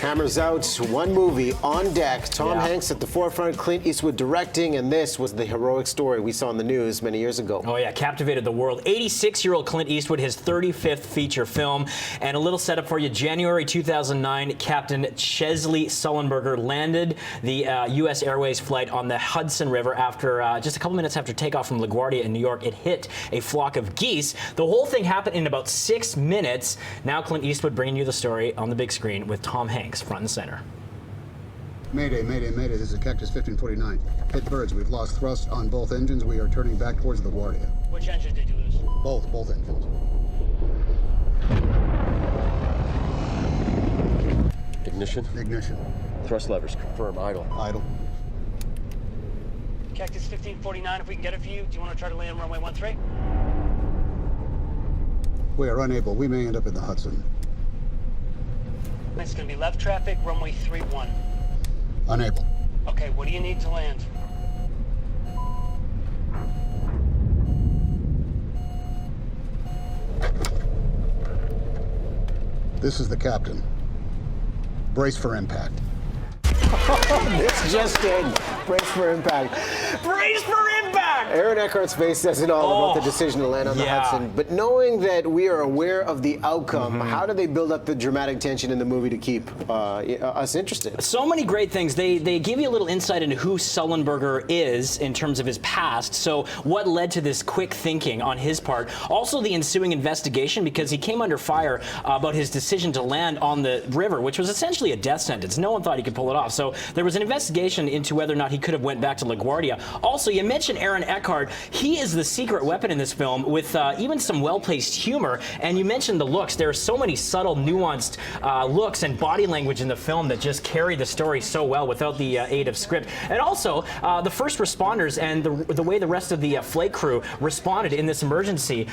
Hammers out, one movie on deck. Tom Hanks at the forefront, Clint Eastwood directing, and this was the heroic story we saw in the news many years ago. Oh yeah, captivated the world. 86-year-old Clint Eastwood, his 35th feature film. And a little setup for you. January 2009, Captain Chesley Sullenberger landed the U.S. Airways flight on the Hudson River after just a couple minutes after takeoff from LaGuardia in New York. It hit a flock of geese. The whole thing happened in about 6 minutes. Now Clint Eastwood bringing you the story on the big screen with Tom Hanks front and center. Mayday, mayday, mayday. This is Cactus 1549. Hit birds. We've lost thrust on both engines. We are turning back towards LaGuardia. Which engine did you lose? Both engines. Ignition. Thrust levers confirm. Idle. Cactus 1549, if we can get it for you, do you want to try to land runway 13? We are unable. We may end up in the Hudson. It's going to be left traffic, runway 31. Unable. Okay, what do you need to land? This is the captain. Brace for impact. This just in. Brace for impact. Brace for impact! Aaron Eckhart's face says it all about the decision to land on the Hudson. But knowing that we are aware of the outcome, how do they build up the dramatic tension in the movie to keep us interested? So many great things. They give you a little insight into who Sullenberger is in terms of his past. So what led to this quick thinking on his part. Also the ensuing investigation, because he came under fire about his decision to land on the river, which was essentially a death sentence. No one thought he could pull it off. So there was an investigation into whether or not he could have went back to LaGuardia. Also, you mentioned Aaron Eckhart. He is the secret weapon in this film with even some well-placed humor. And you mentioned the looks. There are so many subtle, nuanced looks and body language in the film that just carry the story so well without the aid of script. And also, the first responders and the way the rest of the flight crew responded in this emergency,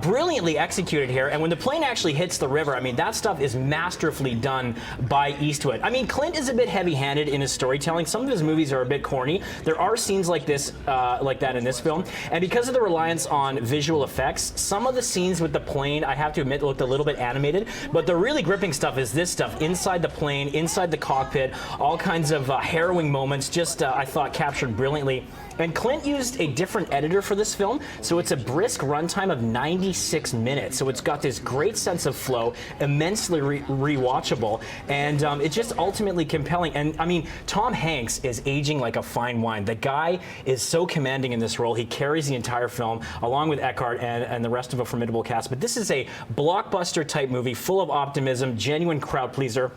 brilliantly executed here. And when the plane actually hits the river, I mean, that stuff is masterfully done by Eastwood. I mean, Clint is a bit heavy-handed in his storytelling. Some of his movies are a bit corny. There are scenes like this, like that in this film. And because of the reliance on visual effects, some of the scenes with the plane, I have to admit, looked a little bit animated. But the really gripping stuff is this stuff inside the plane, inside the cockpit, all kinds of harrowing moments, just, I thought, captured brilliantly. And Clint used a different editor for this film, so it's a brisk runtime of 96 minutes. So it's got this great sense of flow, immensely rewatchable, and it's just ultimately compelling. And I mean, Tom Hanks is aging like a fine wine. The guy is so commanding in this role. He carries the entire film, along with Eckhart and the rest of a formidable cast. But this is a blockbuster type movie, full of optimism, genuine crowd pleaser.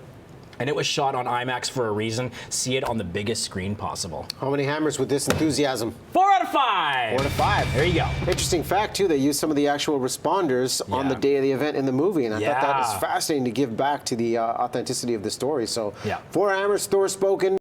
And it was shot on IMAX for a reason. See it on the biggest screen possible. How many hammers with this enthusiasm? 4 out of 5! 4 out of 5. There you go. Interesting fact, too, they used some of the actual responders on the day of the event in the movie. And I thought that was fascinating to give back to the authenticity of the story. So 4 hammers, Thor spoken.